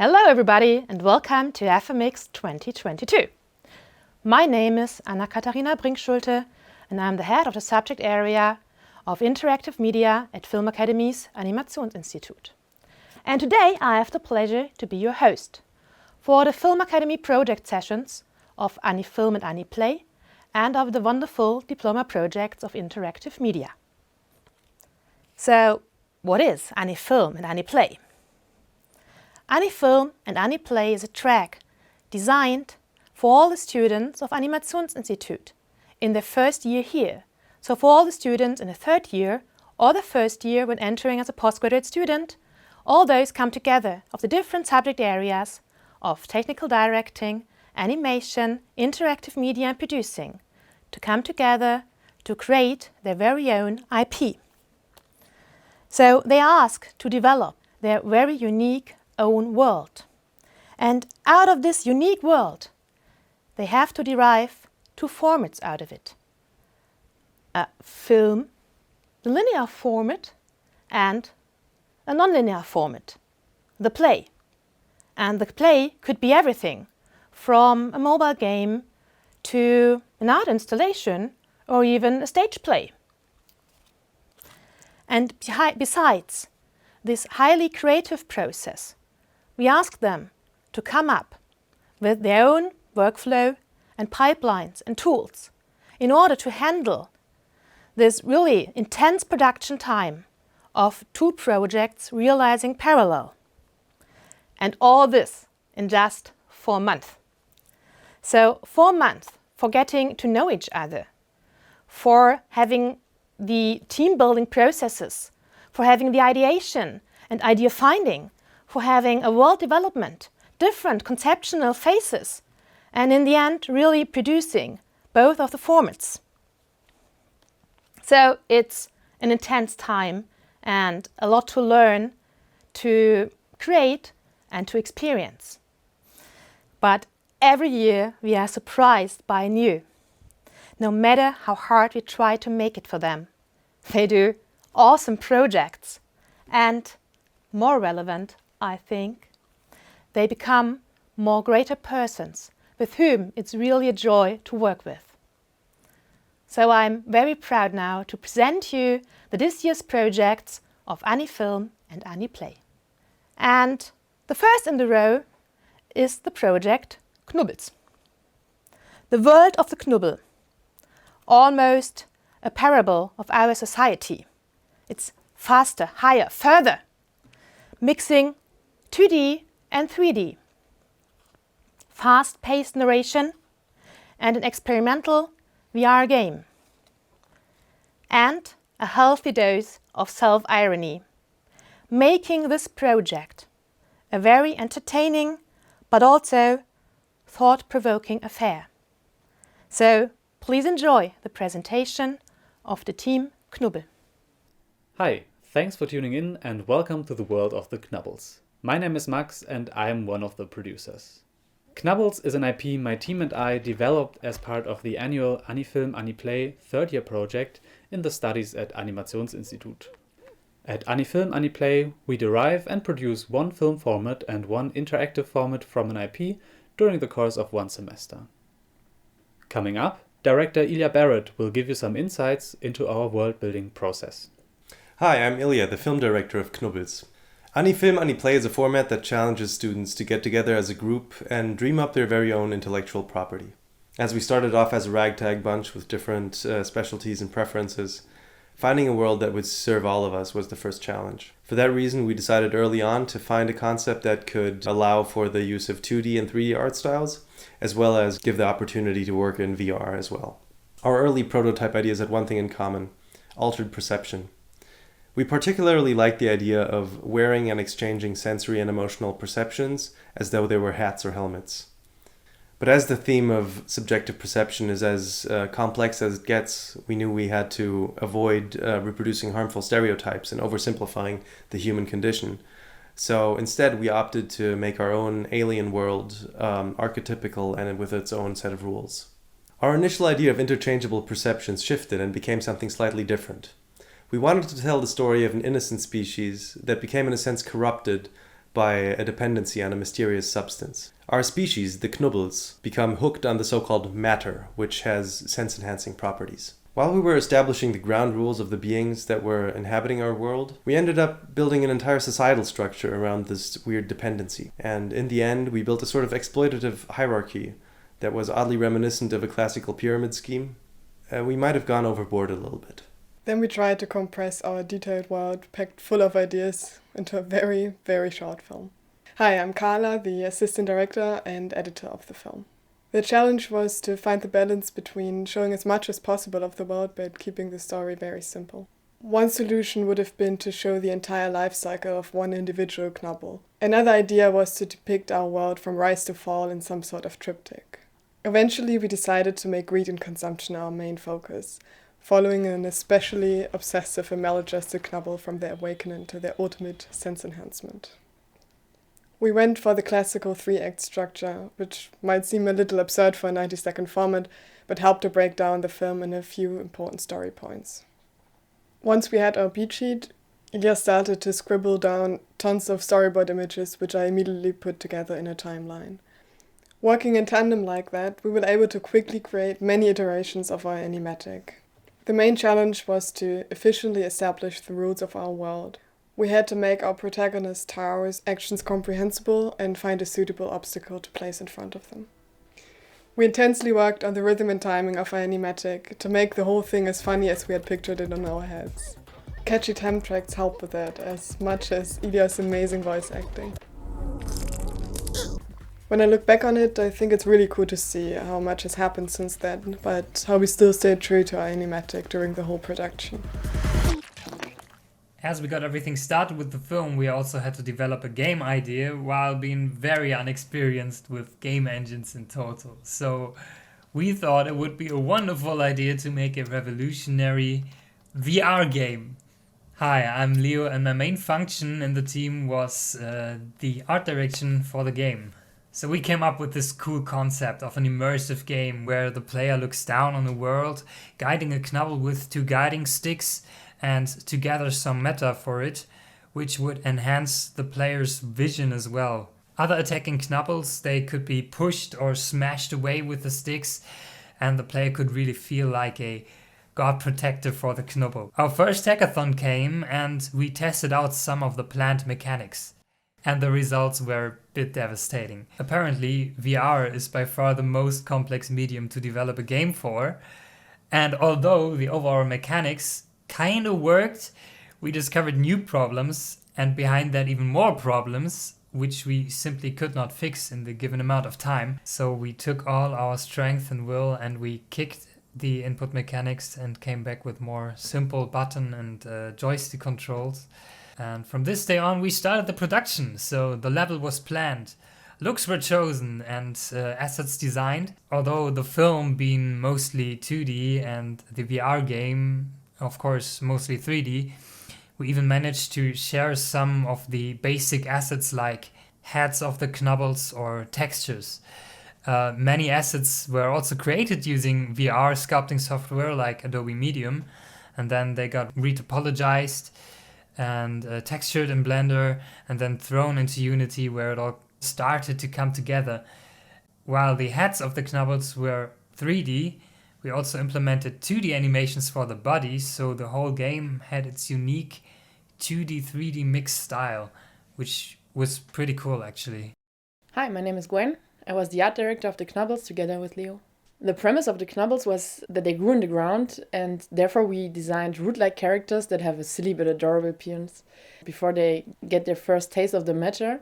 Hello everybody and welcome to FMX 2022. My name is Anna-Katharina Brinkschulte and I'm the head of the subject area of interactive media at Filmakademie's Animationsinstitut. And today I have the pleasure to be your host for the Filmakademie project sessions of AniFilm and AniPlay and of the wonderful diploma projects of interactive media. So, what is AniFilm and AniPlay? AniFilm and AniPlay is a track designed for all the students of Animationsinstitut in their first year here. So for all the students in the third year or the first year when entering as a postgraduate student, all those come together of the different subject areas of technical directing, animation, interactive media and producing to come together to create their very own IP. So they ask to develop their very unique own world. And out of this unique world, they have to derive two formats out of it. A film, the linear format, and a non-linear format, the play. And the play could be everything, from a mobile game to an art installation or even a stage play. And besides this highly creative process, we ask them to come up with their own workflow and pipelines and tools in order to handle this really intense production time of two projects realizing parallel. And all this in just 4 months. So 4 months for getting to know each other, for having the team building processes, for having the ideation and idea finding, for having a world development, different conceptual phases, and in the end really producing both of the formats. So it's an intense time and a lot to learn, to create and to experience. But every year we are surprised by new. No matter how hard we try to make it for them, they do awesome projects and, more relevant, I think, they become more greater persons with whom it's really a joy to work with. So I'm very proud now to present you this year's projects of AniFilm and AniPlay. And the first in the row is the project KNUBBELS. The world of the Knubbel, almost a parable of our society. It's faster, higher, further, mixing 2D and 3D, fast-paced narration and an experimental VR game, and a healthy dose of self-irony, making this project a very entertaining but also thought-provoking affair. So please enjoy the presentation of the team KNUBBEL. Hi, thanks for tuning in and welcome to the world of the KNUBBELS. My name is Max and I am one of the producers. KNUBBELS is an IP my team and I developed as part of the annual AniFilm AniPlay third year project in the studies at Animationsinstitut. At AniFilm AniPlay we derive and produce one film format and one interactive format from an IP during the course of one semester. Coming up, director Ilya Barrett will give you some insights into our world building process. Hi, I'm Ilya, the film director of KNUBBELS. AniFilm AniPlay is a format that challenges students to get together as a group and dream up their very own intellectual property. As we started off as a ragtag bunch with different specialties and preferences, finding a world that would serve all of us was the first challenge. For that reason, we decided early on to find a concept that could allow for the use of 2D and 3D art styles, as well as give the opportunity to work in VR as well. Our early prototype ideas had one thing in common: altered perception. We particularly liked the idea of wearing and exchanging sensory and emotional perceptions as though they were hats or helmets. But as the theme of subjective perception is as complex as it gets, we knew we had to avoid reproducing harmful stereotypes and oversimplifying the human condition. So instead, we opted to make our own alien world archetypical and with its own set of rules. Our initial idea of interchangeable perceptions shifted and became something slightly different. We wanted to tell the story of an innocent species that became in a sense corrupted by a dependency on a mysterious substance. Our species, the KNUBBELS, become hooked on the so-called matter, which has sense-enhancing properties. While we were establishing the ground rules of the beings that were inhabiting our world, we ended up building an entire societal structure around this weird dependency. And in the end, we built a sort of exploitative hierarchy that was oddly reminiscent of a classical pyramid scheme. We might have gone overboard a little bit. Then we tried to compress our detailed world, packed full of ideas, into a very, very short film. Hi, I'm Karla, the assistant director and editor of the film. The challenge was to find the balance between showing as much as possible of the world but keeping the story very simple. One solution would have been to show the entire life cycle of one individual knubbel. Another idea was to depict our world from rise to fall in some sort of triptych. Eventually we decided to make greed and consumption our main focus, following an especially obsessive and maladjusted knubbel from their awakening to their ultimate sense enhancement. We went for the classical 3-act structure, which might seem a little absurd for a 90-second format, but helped to break down the film in a few important story points. Once we had our beat sheet, Ilya started to scribble down tons of storyboard images, which I immediately put together in a timeline. Working in tandem like that, we were able to quickly create many iterations of our animatic. The main challenge was to efficiently establish the rules of our world. We had to make our protagonist's towers' actions comprehensible and find a suitable obstacle to place in front of them. We intensely worked on the rhythm and timing of our animatic to make the whole thing as funny as we had pictured it in our heads. Catchy temp tracks helped with that, as much as Ilya's amazing voice acting. When I look back on it, I think it's really cool to see how much has happened since then, but how we still stayed true to our animatic during the whole production. As we got everything started with the film, we also had to develop a game idea while being very unexperienced with game engines in total. So we thought it would be a wonderful idea to make a revolutionary VR game. Hi, I'm Leo, and my main function in the team was the art direction for the game. So we came up with this cool concept of an immersive game where the player looks down on the world, guiding a knubbel with 2 guiding sticks, and to gather some meta for it, which would enhance the player's vision as well. Other attacking knubbels, they could be pushed or smashed away with the sticks, and the player could really feel like a god protector for the knubbel. Our first hackathon came and we tested out some of the planned mechanics, and the results were a bit devastating. Apparently, VR is by far the most complex medium to develop a game for, and although the overall mechanics kind of worked, we discovered new problems, and behind that even more problems, which we simply could not fix in the given amount of time. So we took all our strength and will and we kicked the input mechanics and came back with more simple button and joystick controls. And from this day on we started the production, so the level was planned. Looks were chosen and assets designed, although the film being mostly 2D and the VR game of course mostly 3D, we even managed to share some of the basic assets like heads of the knubbels or textures. Many assets were also created using VR sculpting software like Adobe Medium, and then they got retopologized and textured in Blender and then thrown into Unity, where it all started to come together. While the heads of the knubbels were 3D, we also implemented 2D animations for the bodies, so the whole game had its unique 2D, 3D mixed style, which was pretty cool actually. Hi, my name is Gwen. I was the art director of the knubbels together with Leo. The premise of the knubbels was that they grew in the ground, and therefore we designed root-like characters that have a silly but adorable appearance. Before they get their first taste of the matter,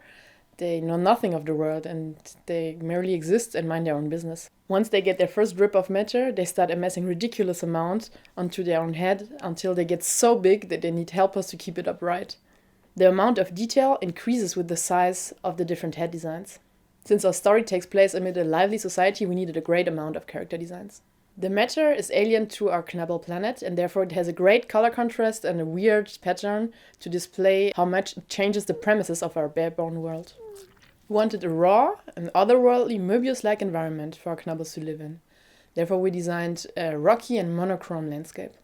they know nothing of the world and they merely exist and mind their own business. Once they get their first drip of matter, they start amassing ridiculous amounts onto their own head until they get so big that they need helpers to keep it upright. The amount of detail increases with the size of the different head designs. Since our story takes place amid a lively society, we needed a great amount of character designs. The matter is alien to our knubbel planet, and therefore it has a great color contrast and a weird pattern to display how much it changes the premises of our bare-bone world. We wanted a raw and otherworldly Möbius-like environment for our knubbels to live in. Therefore we designed a rocky and monochrome landscape.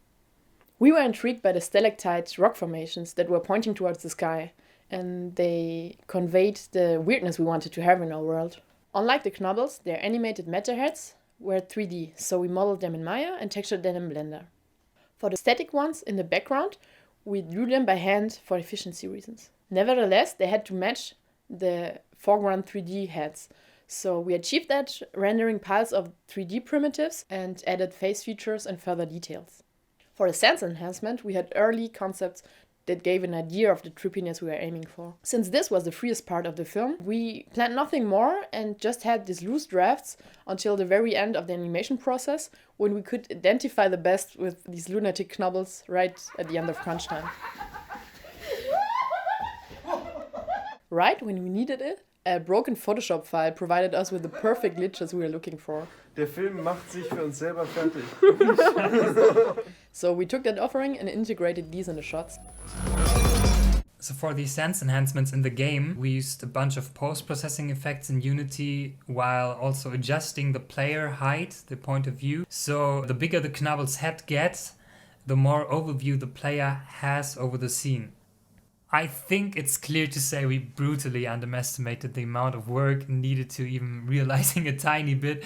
We were intrigued by the stalactite rock formations that were pointing towards the sky, and they conveyed the weirdness we wanted to have in our world. Unlike the Knubbels, their animated meta heads were 3D, so we modeled them in Maya and textured them in Blender. For the static ones in the background, we drew them by hand for efficiency reasons. Nevertheless, they had to match the foreground 3D heads. So we achieved that rendering piles of 3D primitives and added face features and further details. For the sense enhancement, we had early concepts that gave an idea of the trippiness we were aiming for. Since this was the freest part of the film, we planned nothing more and just had these loose drafts until the very end of the animation process, when we could identify the best with these lunatic Knubbels right at the end of crunch time. Right when we needed it, a broken Photoshop file provided us with the perfect glitches we were looking for. Der Film macht sich für uns selber fertig. So we took that offering and integrated these in the shots. So for the sense enhancements in the game, we used a bunch of post-processing effects in Unity while also adjusting the player height, the point of view. So the bigger the Knubbel's head gets, the more overview the player has over the scene. I think it's clear to say we brutally underestimated the amount of work needed to even realizing a tiny bit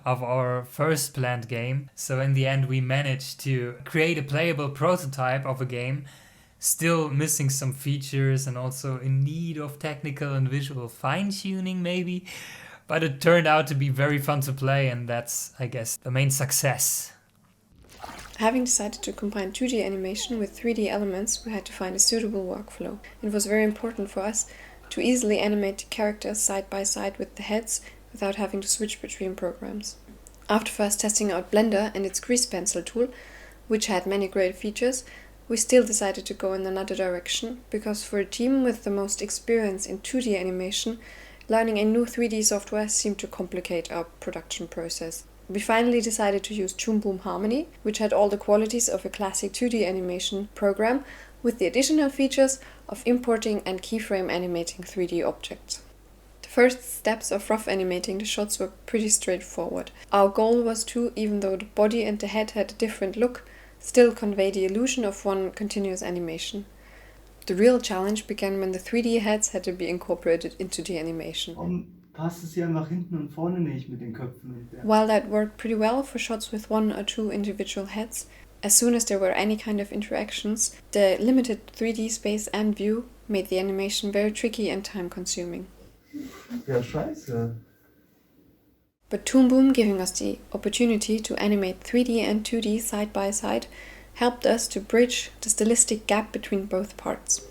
of our first planned game. So in the end we managed to create a playable prototype of a game, still missing some features and also in need of technical and visual fine-tuning maybe. But it turned out to be very fun to play, and that's, I guess, the main success. Having decided to combine 2D animation with 3D elements, we had to find a suitable workflow. It was very important for us to easily animate the characters side by side with the heads without having to switch between programs. After first testing out Blender and its grease pencil tool, which had many great features, we still decided to go in another direction, because for a team with the most experience in 2D animation, learning a new 3D software seemed to complicate our production process. We finally decided to use Toon Boom Harmony, which had all the qualities of a classic 2D animation program, with the additional features of importing and keyframe animating 3D objects. The first steps of rough animating the shots were pretty straightforward. Our goal was to, even though the body and the head had a different look, still convey the illusion of one continuous animation. The real challenge began when the 3D heads had to be incorporated into the animation. Passt es hier nach hinten und vorne nicht mit den Köpfen und der. While that worked pretty well for shots with one or two individual heads, as soon as there were any kind of interactions, the limited 3D space and view made the animation very tricky and time-consuming. Ja, scheiße. But Toon Boom, giving us the opportunity to animate 3D and 2D side by side, helped us to bridge the stylistic gap between both parts.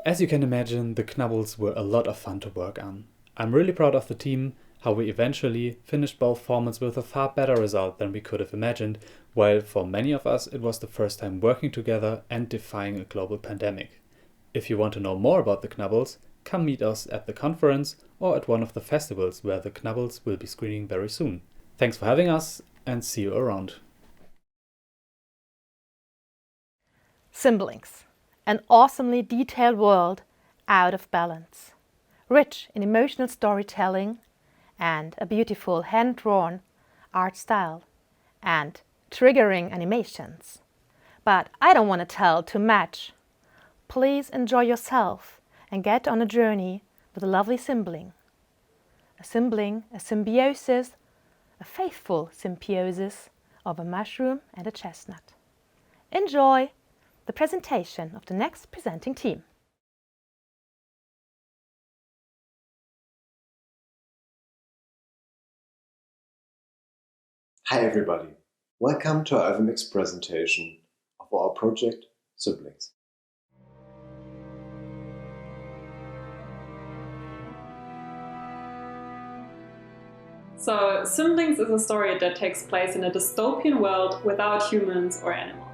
As you can imagine, the Knubbels were a lot of fun to work on. I'm really proud of the team, how we eventually finished both formats with a far better result than we could have imagined, while for many of us it was the first time working together and defying a global pandemic. If you want to know more about the Knubbels, come meet us at the conference or at one of the festivals where the Knubbels will be screening very soon. Thanks for having us and see you around. Symbolings. An awesomely detailed world out of balance, rich in emotional storytelling and a beautiful hand-drawn art style and triggering animations. But I don't want to tell too much. Please enjoy yourself and get on a journey with a lovely symboling. A symboling, a symbiosis, a faithful symbiosis of a mushroom and a chestnut. Enjoy the presentation of the next presenting team. Hi everybody, welcome to our FMX presentation of our project Siblings. So, Siblings is a story that takes place in a dystopian world without humans or animals.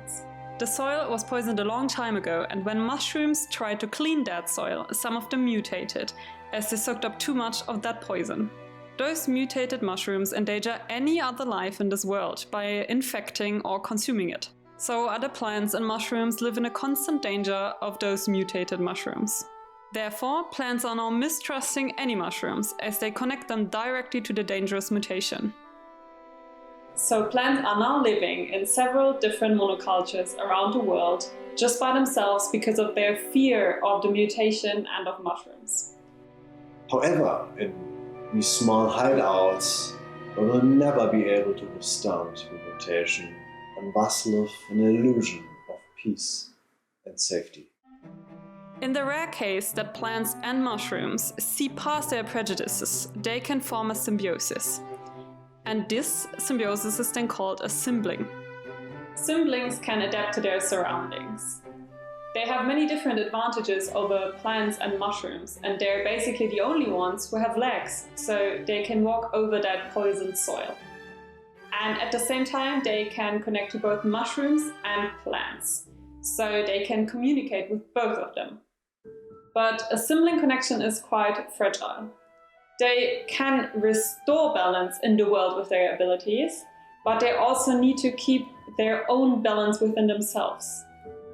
The soil was poisoned a long time ago, and when mushrooms tried to clean that soil, some of them mutated, as they soaked up too much of that poison. Those mutated mushrooms endanger any other life in this world by infecting or consuming it. So other plants and mushrooms live in a constant danger of those mutated mushrooms. Therefore, plants are now mistrusting any mushrooms, as they connect them directly to the dangerous mutation. So plants are now living in several different monocultures around the world just by themselves because of their fear of the mutation and of mushrooms. However, in these small hideouts, we will never be able to withstand the mutation and thus live an illusion of peace and safety. In the rare case that plants and mushrooms see past their prejudices, they can form a symbiosis. And this symbiosis is then called a symbling. Symblings can adapt to their surroundings. They have many different advantages over plants and mushrooms, and they're basically the only ones who have legs, so they can walk over that poisoned soil. And at the same time, they can connect to both mushrooms and plants, so they can communicate with both of them. But a symbling connection is quite fragile. They can restore balance in the world with their abilities, but they also need to keep their own balance within themselves.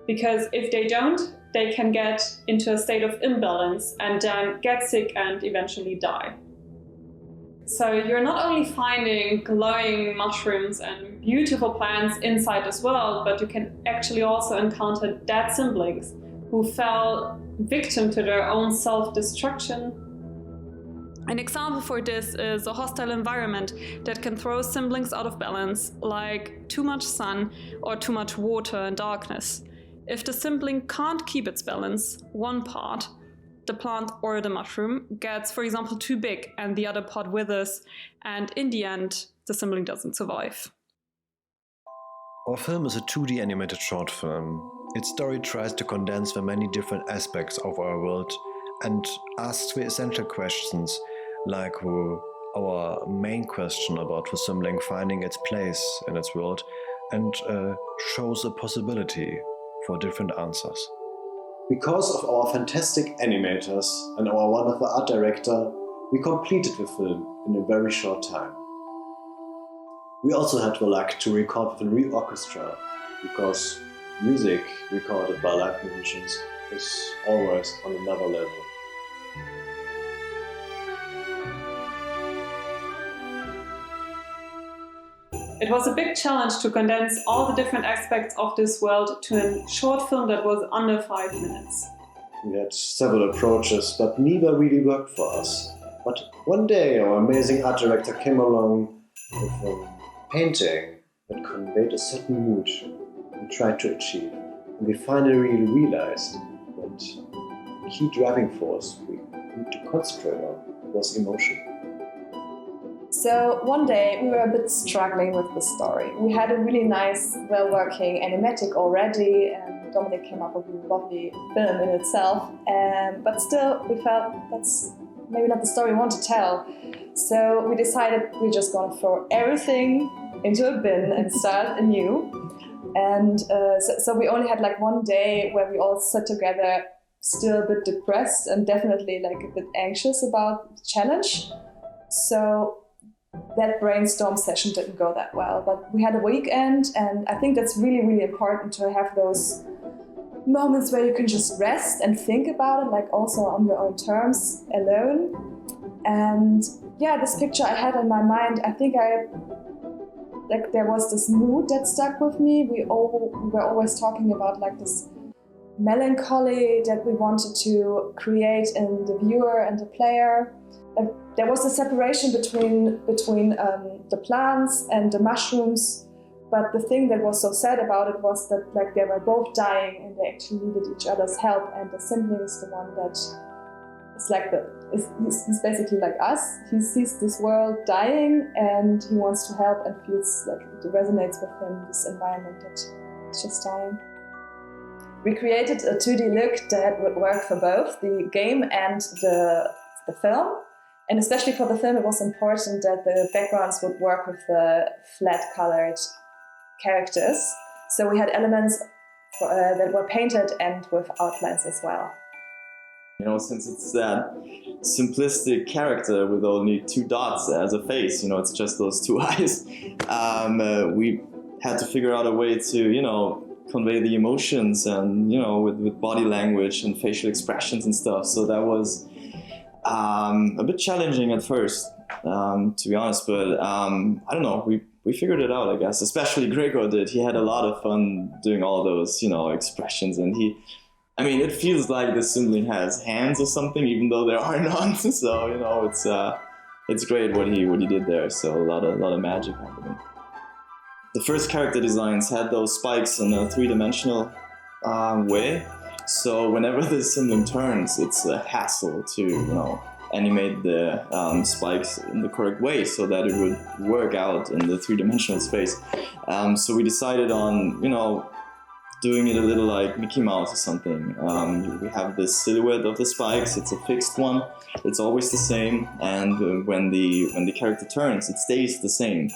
Because if they don't, they can get into a state of imbalance and then get sick and eventually die. So you're not only finding glowing mushrooms and beautiful plants inside this world, but you can actually also encounter dead symblings who fell victim to their own self-destruction. An example for this is a hostile environment that can throw symblings out of balance, like too much sun or too much water and darkness. If the symbling can't keep its balance, one part, the plant or the mushroom, gets, for example, too big and the other part withers, and in the end, the symbling doesn't survive. Our film is a 2D animated short film. Its story tries to condense the many different aspects of our world and asks the essential questions, like our main question about the symbling finding its place in its world, and shows a possibility for different answers. Because of our fantastic animators and our wonderful art director, we completed the film in a very short time. We also had the luck to record with a real orchestra, because music recorded by live musicians is always on another level. It was a big challenge to condense all the different aspects of this world to a short film that was under 5 minutes. We had several approaches, but neither really worked for us. But one day our amazing art director came along with a painting that conveyed a certain mood we tried to achieve. And we finally realized that the key driving force we need to concentrate on was emotion. So one day we were a bit struggling with the story. We had a really nice, well-working animatic already, and Dominic came up with a lovely film in itself. But still, we felt that's maybe not the story we want to tell. So we decided we're just going to throw everything into a bin and start anew. And so we only had like one day where we all sat together, still a bit depressed and definitely like a bit anxious about the challenge. So that brainstorm session didn't go that well, but we had a weekend, and I think that's really, really important to have those moments where you can just rest and think about it, like also on your own terms, alone. And yeah, this picture I had in my mind, I think there was this mood that stuck with me. We were always talking about like this melancholy that we wanted to create in the viewer and the player. There was a separation between the plants and the mushrooms, but the thing that was so sad about it was that like they were both dying and they actually needed each other's help, and the symbling is the one that is like he's basically like us. He sees this world dying and he wants to help and feels like it resonates with him, this environment that is just dying. We created a 2D look that would work for both the game and the film. And especially for the film, it was important that the backgrounds would work with the flat-colored characters. So we had elements that were painted and with outlines as well. You know, since it's that simplistic character with only 2 dots as a face, you know, it's just those 2 eyes, we had to figure out a way to, you know, convey the emotions and, you know, with body language and facial expressions and stuff. So that was a bit challenging at first, to be honest, but I don't know, we we figured it out, I guess. Especially Gregor did. He had a lot of fun doing all those, expressions, and it feels like the Simbling has hands or something, even though there are none. So, it's great what he did there. So a lot of magic happening. The first character designs had those spikes in a three-dimensional way. So whenever the Simbling turns, it's a hassle to, animate the spikes in the correct way so that it would work out in the three-dimensional space. So we decided on, doing it a little like Mickey Mouse or something. We have this silhouette of the spikes, it's a fixed one, it's always the same, and when the character turns, it stays the same.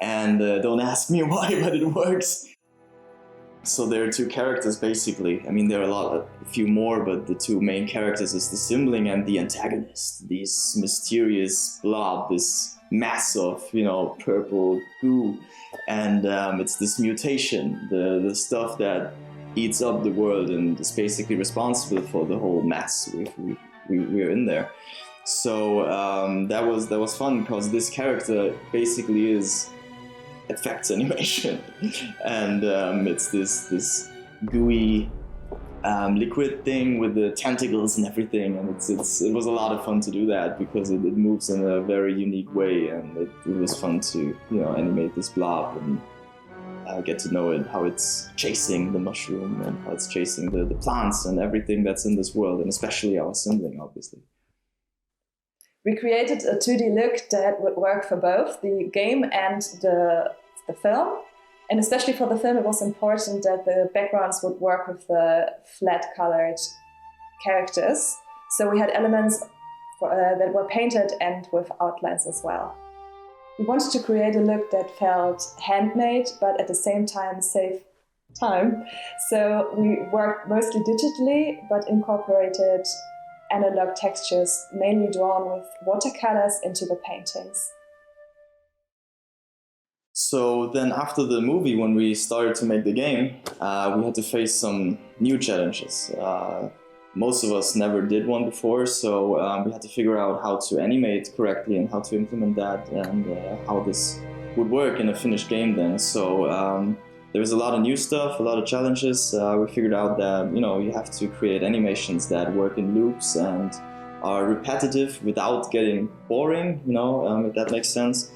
And don't ask me why, but it works. So there are two characters basically. There are a few more, but the two main characters is the Simbling and the antagonist. This mysterious blob, this mass of, purple goo. And it's this mutation, the stuff that eats up the world and is basically responsible for the whole mess we're in there. So that was fun, because this character basically is effects animation, and it's this gooey liquid thing with the tentacles and everything, and it was a lot of fun to do that because it moves in a very unique way, and it was fun to animate this blob and get to know it, how it's chasing the mushroom and how it's chasing the plants and everything that's in this world, and especially our Simbling, obviously. We created a 2D look that would work for both the game and the film. And especially for the film, it was important that the backgrounds would work with the flat-colored characters. So we had elements that were painted and with outlines as well. We wanted to create a look that felt handmade, but at the same time save time. So we worked mostly digitally, but incorporated analog textures, mainly drawn with watercolors, into the paintings. So then after the movie, when we started to make the game, we had to face some new challenges. Most of us never did one before, so we had to figure out how to animate correctly and how to implement that, and how this would work in a finished game then. So there was a lot of new stuff, a lot of challenges. We figured out that you have to create animations that work in loops and are repetitive without getting boring, if that makes sense.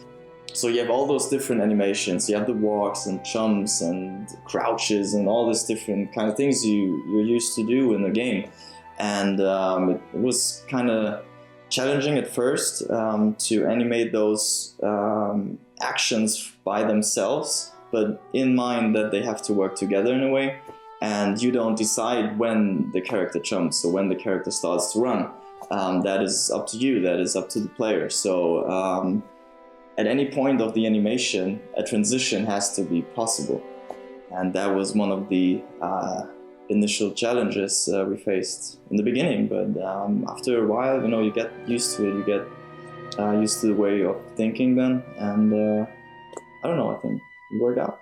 So you have all those different animations. You have the walks and jumps and crouches and all these different kind of things you're used to do in a game. And it was kind of challenging at first to animate those actions by themselves, but in mind that they have to work together in a way, and you don't decide when the character jumps or when the character starts to run. That is up to you, that is up to the player. So at any point of the animation, a transition has to be possible. And that was one of the initial challenges we faced in the beginning. But after a while, you get used to it, you get used to the way of thinking then. And I don't know, I think it worked out.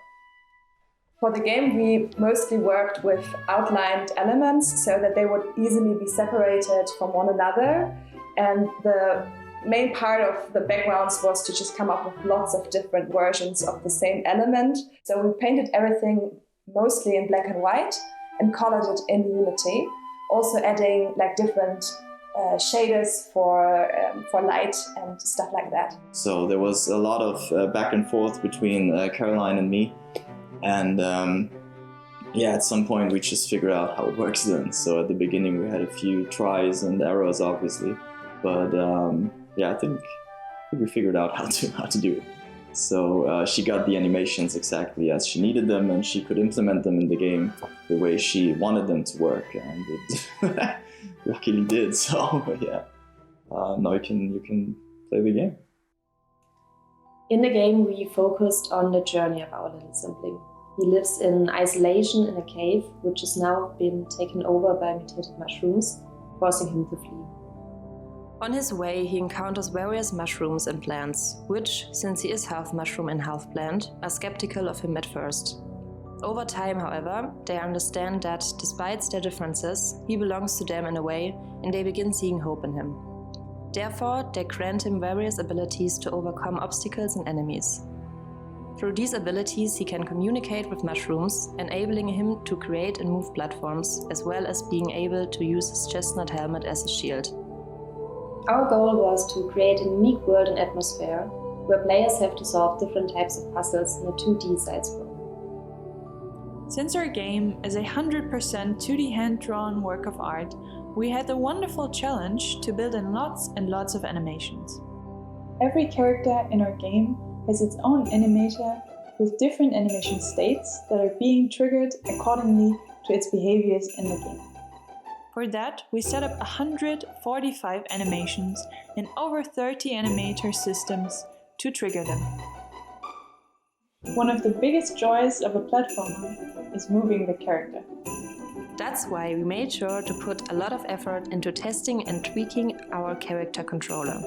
For the game, we mostly worked with outlined elements so that they would easily be separated from one another. And the main part of the backgrounds was to just come up with lots of different versions of the same element. So we painted everything mostly in black and white and colored it in Unity, also adding different shaders for light and stuff like that. So there was a lot of back and forth between Caroline and me, and at some point we just figured out how it works then. So at the beginning we had a few tries and errors, obviously, but I think we figured out how to do it. So she got the animations exactly as she needed them, and she could implement them in the game the way she wanted them to work, and it luckily did. So now you can play the game. In the game, we focused on the journey of our little sibling. He lives in isolation in a cave, which has now been taken over by mutated mushrooms, forcing him to flee. On his way, he encounters various mushrooms and plants, which, since he is half mushroom and half plant, are skeptical of him at first. Over time, however, they understand that, despite their differences, he belongs to them in a way, and they begin seeing hope in him. Therefore, they grant him various abilities to overcome obstacles and enemies. Through these abilities, he can communicate with mushrooms, enabling him to create and move platforms, as well as being able to use his chestnut helmet as a shield. Our goal was to create a unique world and atmosphere where players have to solve different types of puzzles in a 2D side-scroll. Since our game is a 100% 2D hand-drawn work of art, we had the wonderful challenge to build in lots and lots of animations. Every character in our game has its own animator with different animation states that are being triggered accordingly to its behaviors in the game. For that, we set up 145 animations and over 30 animator systems to trigger them. One of the biggest joys of a platformer is moving the character. That's why we made sure to put a lot of effort into testing and tweaking our character controller.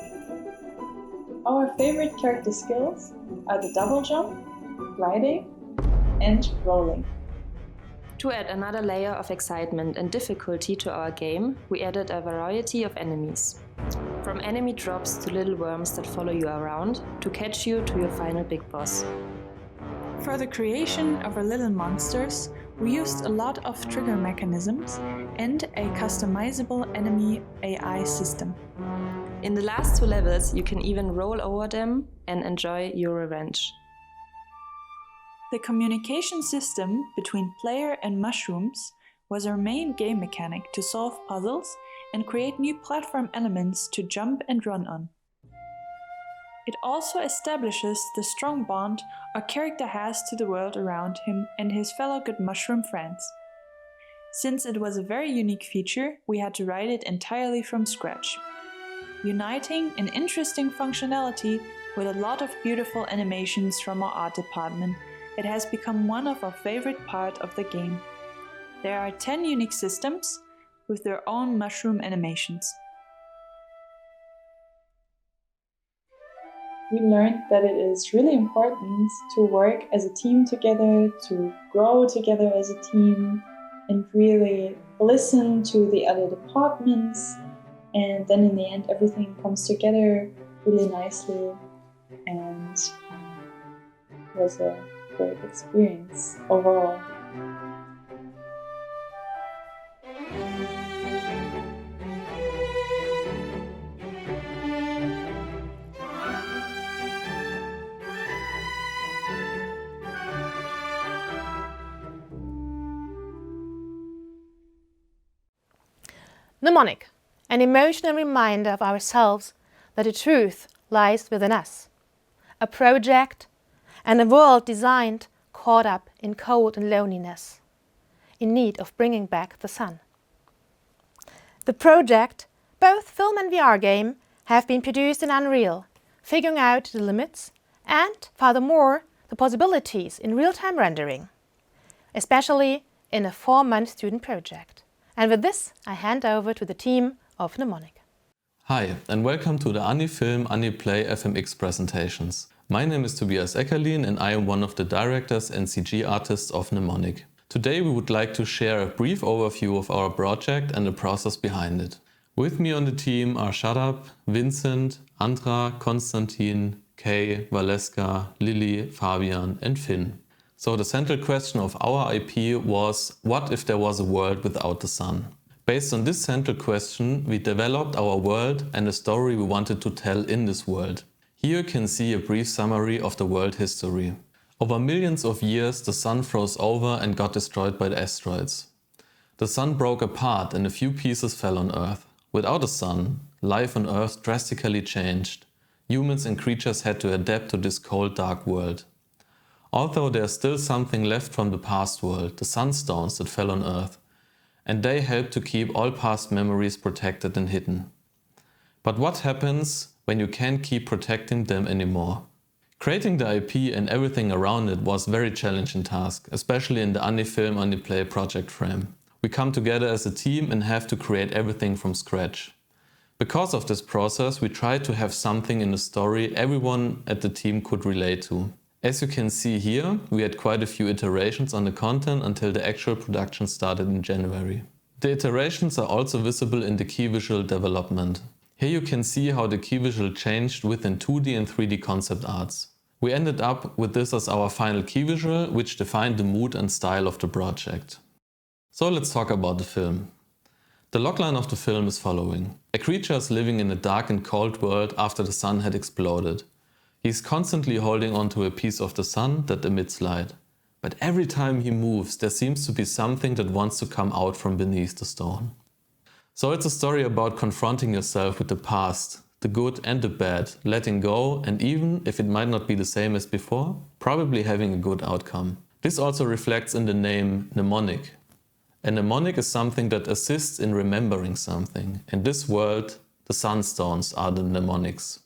Our favorite character skills are the double jump, gliding, and rolling. To add another layer of excitement and difficulty to our game, we added a variety of enemies. From enemy drops to little worms that follow you around, to catch you to your final big boss. For the creation of our little monsters, we used a lot of trigger mechanisms and a customizable enemy AI system. In the last 2 levels, you can even roll over them and enjoy your revenge. The communication system between player and mushrooms was our main game mechanic to solve puzzles and create new platform elements to jump and run on. It also establishes the strong bond our character has to the world around him and his fellow good mushroom friends. Since it was a very unique feature, we had to write it entirely from scratch. Uniting an interesting functionality with a lot of beautiful animations from our art department, it has become one of our favorite parts of the game. There are 10 unique systems with their own mushroom animations. We learned that it is really important to work as a team together, to grow together as a team, and really listen to the other departments. And then in the end, everything comes together really nicely, and it was a great experience overall. Mnemonic, an emotional reminder of ourselves that the truth lies within us. A project and a world designed, caught up in cold and loneliness, in need of bringing back the sun. The project, both film and VR game, have been produced in Unreal, figuring out the limits and, furthermore, the possibilities in real-time rendering, especially in a 4-month student project. And with this, I hand over to the team of Mnemonic. Hi, and welcome to the AniFilm, AniPlay FMX presentations. My name is Tobias Eckerlin and I am one of the directors and CG artists of Mnemonic. Today we would like to share a brief overview of our project and the process behind it. With me on the team are Shadab, Vincent, Andra, Konstantin, Kay, Valeska, Lily, Fabian and Finn. So the central question of our IP was, what if there was a world without the sun? Based on this central question, we developed our world and the story we wanted to tell in this world. Here you can see a brief summary of the world history. Over millions of years, the sun froze over and got destroyed by the asteroids. The sun broke apart and a few pieces fell on Earth. Without the sun, life on Earth drastically changed. Humans and creatures had to adapt to this cold, dark world. Although there's still something left from the past world, the sunstones that fell on Earth, and they help to keep all past memories protected and hidden. But what happens when you can't keep protecting them anymore? Creating the IP and everything around it was a very challenging task, especially in the AniFilm, AniPlay project frame. We come together as a team and have to create everything from scratch. Because of this process, we tried to have something in the story everyone at the team could relate to. As you can see here, we had quite a few iterations on the content until the actual production started in January. The iterations are also visible in the key visual development. Here you can see how the key visual changed within 2D and 3D concept arts. We ended up with this as our final key visual, which defined the mood and style of the project. So let's talk about the film. The logline of the film is following. A creature is living in a dark and cold world after the sun had exploded. He is constantly holding onto a piece of the sun that emits light. But every time he moves, there seems to be something that wants to come out from beneath the stone. So it's a story about confronting yourself with the past, the good and the bad, letting go, and even if it might not be the same as before, probably having a good outcome. This also reflects in the name mnemonic. A mnemonic is something that assists in remembering something. In this world, the sunstones are the mnemonics.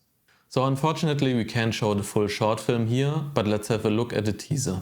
So unfortunately we can't show the full short film here, but let's have a look at the teaser.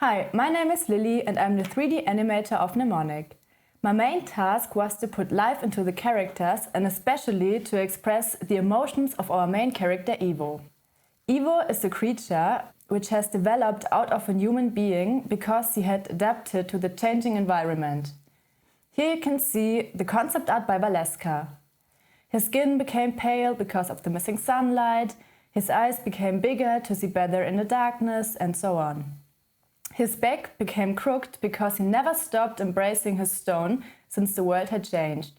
Hi, my name is Lily and I'm the 3D animator of Mnemonic. My main task was to put life into the characters and especially to express the emotions of our main character Ivo. Ivo is a creature which has developed out of a human being because he had adapted to the changing environment. Here you can see the concept art by Valeska. His skin became pale because of the missing sunlight, his eyes became bigger to see better in the darkness, and so on. His back became crooked because he never stopped embracing his stone since the world had changed.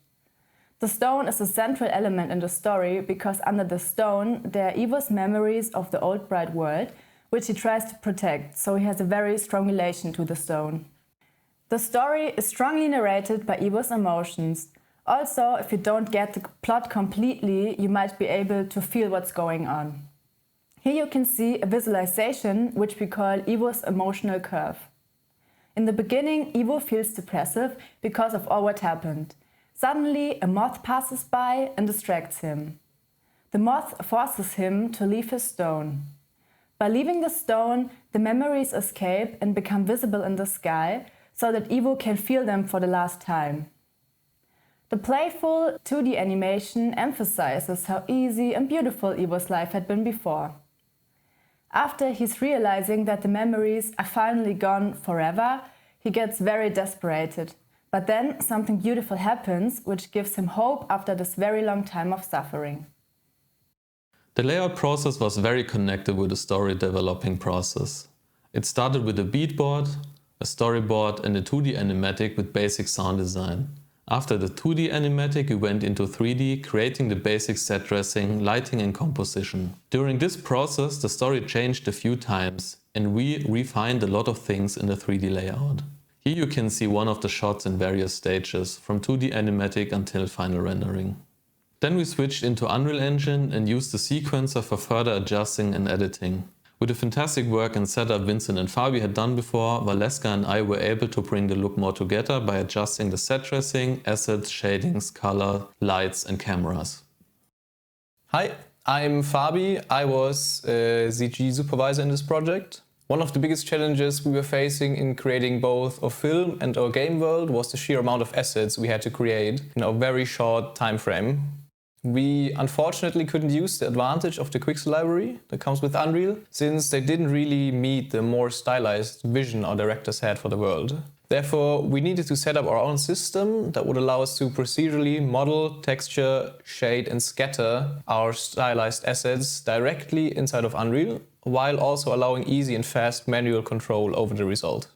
The stone is a central element in the story because under the stone there are Ivo's memories of the old bright world, which he tries to protect, so he has a very strong relation to the stone. The story is strongly narrated by Ivo's emotions. Also, if you don't get the plot completely, you might be able to feel what's going on. Here you can see a visualization which we call Ivo's emotional curve. In the beginning, Ivo feels depressive because of all what happened. Suddenly, a moth passes by and distracts him. The moth forces him to leave his stone. By leaving the stone, the memories escape and become visible in the sky, so that Ivo can feel them for the last time. The playful 2D animation emphasizes how easy and beautiful Ivo's life had been before. After he's realizing that the memories are finally gone forever, he gets very desperate. But then something beautiful happens, which gives him hope after this very long time of suffering. The layout process was very connected with the story developing process. It started with a beatboard, a storyboard and a 2D animatic with basic sound design. After the 2D animatic we went into 3D, creating the basic set dressing, lighting and composition. During this process the story changed a few times and we refined a lot of things in the 3D layout. Here you can see one of the shots in various stages, from 2D animatic until final rendering. Then we switched into Unreal Engine and used the sequencer for further adjusting and editing. With the fantastic work and setup Vincent and Fabi had done before, Valeska and I were able to bring the look more together by adjusting the set dressing, assets, shadings, color, lights and cameras. Hi, I'm Fabi. I was a CG supervisor in this project. One of the biggest challenges we were facing in creating both our film and our game world was the sheer amount of assets we had to create in a very short time frame. We unfortunately couldn't use the advantage of the Quixel library that comes with Unreal, since they didn't really meet the more stylized vision our directors had for the world. Therefore, we needed to set up our own system that would allow us to procedurally model, texture, shade and scatter our stylized assets directly inside of Unreal, while also allowing easy and fast manual control over the result.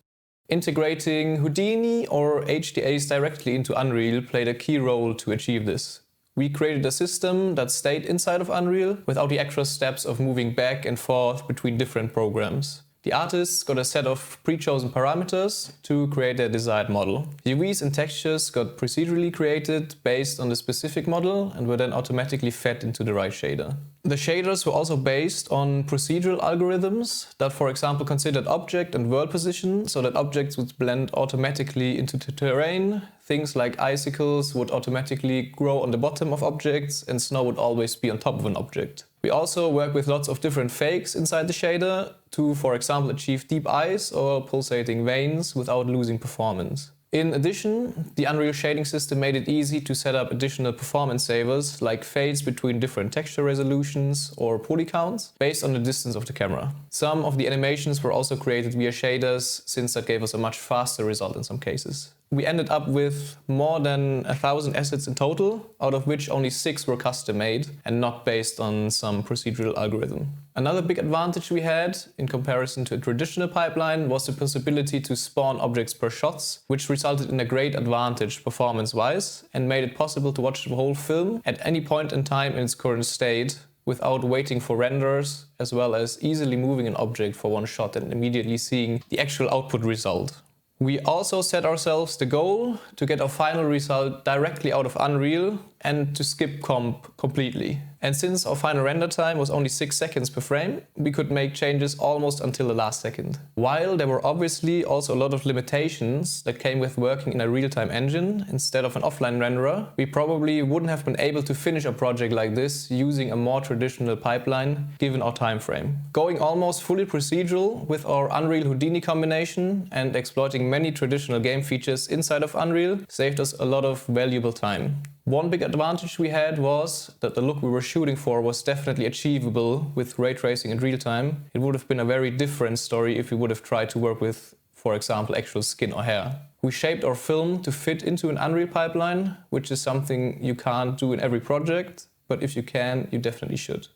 Integrating Houdini or HDAs directly into Unreal played a key role to achieve this. We created a system that stayed inside of Unreal without the extra steps of moving back and forth between different programs. The artists got a set of pre-chosen parameters to create their desired model. UVs and textures got procedurally created based on the specific model and were then automatically fed into the right shader. The shaders were also based on procedural algorithms that, for example, considered object and world position so that objects would blend automatically into the terrain. Things like icicles would automatically grow on the bottom of objects and snow would always be on top of an object. We also work with lots of different fakes inside the shader to, for example, achieve deep eyes or pulsating veins without losing performance. In addition, the Unreal shading system made it easy to set up additional performance savers like fades between different texture resolutions or poly counts based on the distance of the camera. Some of the animations were also created via shaders, since that gave us a much faster result in some cases. We ended up with more than 1,000 assets in total, out of which only 6 were custom made and not based on some procedural algorithm. Another big advantage we had, in comparison to a traditional pipeline, was the possibility to spawn objects per shots, which resulted in a great advantage performance-wise and made it possible to watch the whole film at any point in time in its current state without waiting for renders, as well as easily moving an object for one shot and immediately seeing the actual output result. We also set ourselves the goal to get our final result directly out of Unreal and to skip comp completely. And since our final render time was only 6 seconds per frame, we could make changes almost until the last second. While there were obviously also a lot of limitations that came with working in a real-time engine instead of an offline renderer, we probably wouldn't have been able to finish a project like this using a more traditional pipeline given our time frame. Going almost fully procedural with our Unreal Houdini combination and exploiting many traditional game features inside of Unreal saved us a lot of valuable time. One big advantage we had was that the look we were shooting for was definitely achievable with ray tracing in real time. It would have been a very different story if we would have tried to work with, for example, actual skin or hair. We shaped our film to fit into an Unreal pipeline, which is something you can't do in every project, but if you can, you definitely should.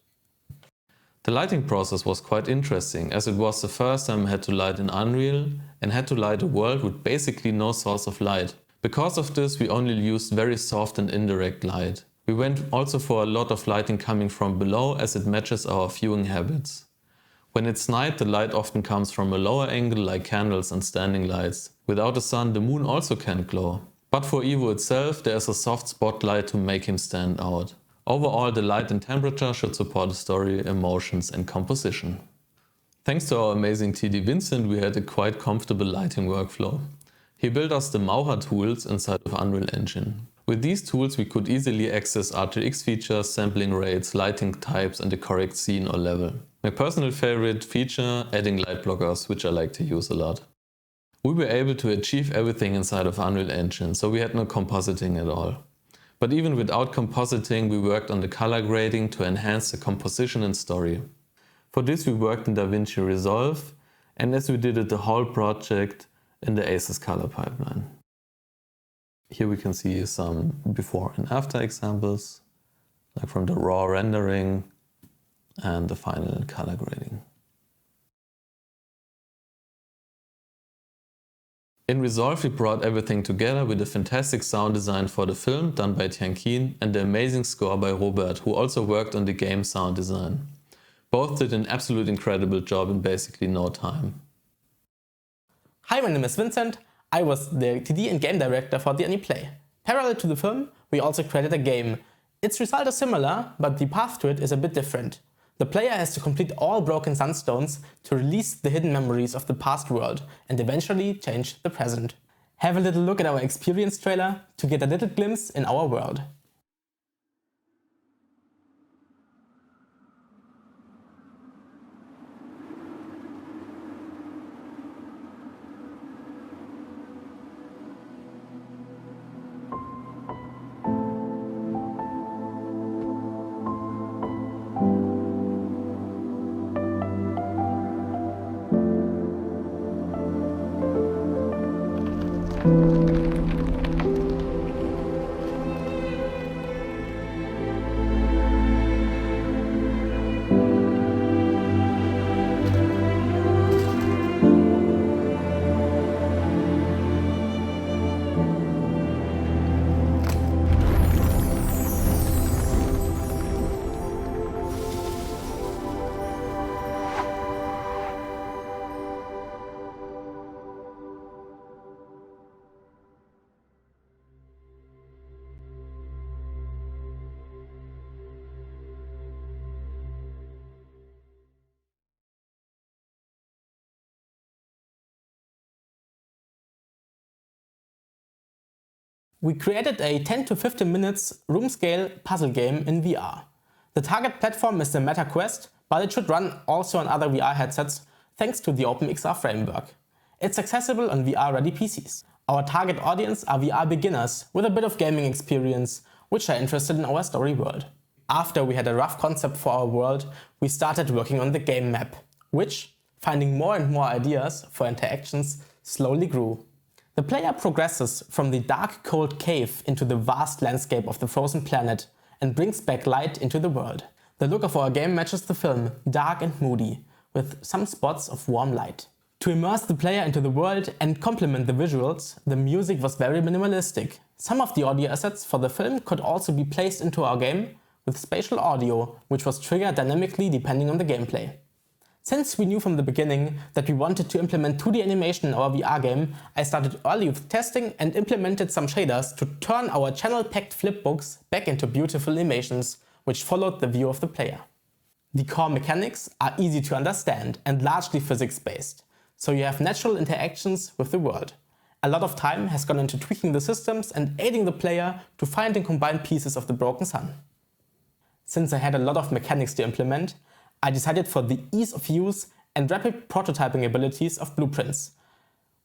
The lighting process was quite interesting, as it was the first time I had to light in Unreal and had to light a world with basically no source of light. Because of this, we only used very soft and indirect light. We went also for a lot of lighting coming from below, as it matches our viewing habits. When it's night, the light often comes from a lower angle, like candles and standing lights. Without the sun, the moon also can glow. But for Ivo itself, there is a soft spotlight to make him stand out. Overall, the light and temperature should support the story, emotions and composition. Thanks to our amazing TD Vincent, we had a quite comfortable lighting workflow. He built us the Maurer tools inside of Unreal Engine. With these tools we could easily access RTX features, sampling rates, lighting types and the correct scene or level. My personal favorite feature, adding light blockers, which I like to use a lot. We were able to achieve everything inside of Unreal Engine, so we had no compositing at all. But even without compositing, we worked on the color grading to enhance the composition and story. For this we worked in DaVinci Resolve, and as we did it the whole project in the ACES color pipeline. Here we can see some before and after examples, like from the raw rendering and the final color grading. In Resolve we brought everything together with a fantastic sound design for the film done by Tianqin and the amazing score by Robert, who also worked on the game sound design. Both did an absolute incredible job in basically no time. Hi, my name is Vincent. I was the TD and game director for the AniPlay. Parallel to the film, we also created a game. Its result is similar, but the path to it is a bit different. The player has to complete all broken sunstones to release the hidden memories of the past world and eventually change the present. Have a little look at our experience trailer to get a little glimpse in our world. We created a 10 to 15 minutes room-scale puzzle game in VR. The target platform is the Meta Quest, but it should run also on other VR headsets thanks to the OpenXR framework. It's accessible on VR-ready PCs. Our target audience are VR beginners with a bit of gaming experience, which are interested in our story world. After we had a rough concept for our world, we started working on the game map, which, finding more and more ideas for interactions, slowly grew. The player progresses from the dark, cold cave into the vast landscape of the frozen planet and brings back light into the world. The look of our game matches the film, dark and moody, with some spots of warm light. To immerse the player into the world and complement the visuals, the music was very minimalistic. Some of the audio assets for the film could also be placed into our game with spatial audio, which was triggered dynamically depending on the gameplay. Since we knew from the beginning that we wanted to implement 2D animation in our VR game, I started early with testing and implemented some shaders to turn our channel-packed flipbooks back into beautiful animations, which followed the view of the player. The core mechanics are easy to understand and largely physics-based, so you have natural interactions with the world. A lot of time has gone into tweaking the systems and aiding the player to find and combine pieces of the broken sun. Since I had a lot of mechanics to implement, I decided for the ease of use and rapid prototyping abilities of blueprints,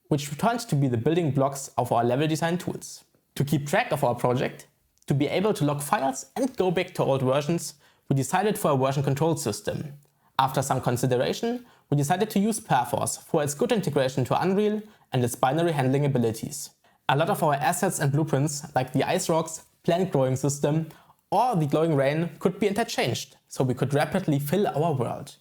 which turned to be the building blocks of our level design tools. To keep track of our project, to be able to log files and go back to old versions, we decided for a version control system. After some consideration, we decided to use Perforce for its good integration to Unreal and its binary handling abilities. A lot of our assets and blueprints, like the ice rocks, plant growing system, or the glowing rain, could be interchanged, so we could rapidly fill our world.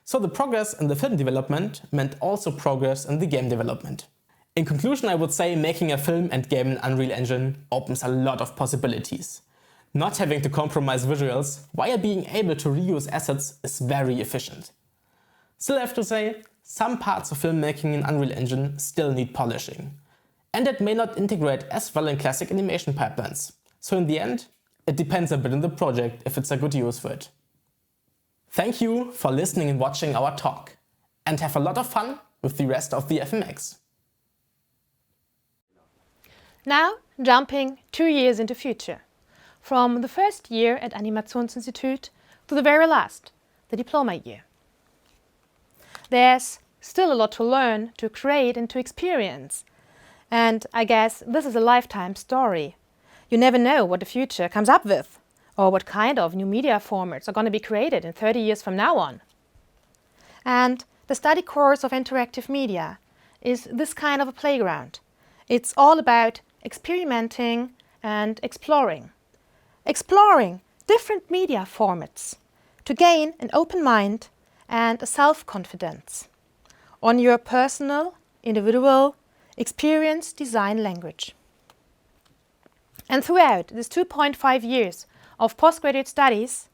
So the progress in the film development meant also progress in the game development. In conclusion, I would say making a film and game in Unreal Engine opens a lot of possibilities. Not having to compromise visuals while being able to reuse assets is very efficient. Still have to say, some parts of filmmaking in Unreal Engine still need polishing. And it may not integrate as well in classic animation pipelines. So in the end, it depends a bit on the project if it's a good use for it. Thank you for listening and watching our talk, and have a lot of fun with the rest of the FMX. Now, jumping 2 years into future. From the first year at Animationsinstitut to the very last, the diploma year. There's still a lot to learn, to create and to experience. And I guess this is a lifetime story. You never know what the future comes up with, or what kind of new media formats are going to be created in 30 years from now on. And the study course of interactive media is this kind of a playground. It's all about experimenting and exploring. Exploring different media formats to gain an open mind and a self-confidence on your personal, individual, experience design language. And throughout this 2.5 years of postgraduate studies,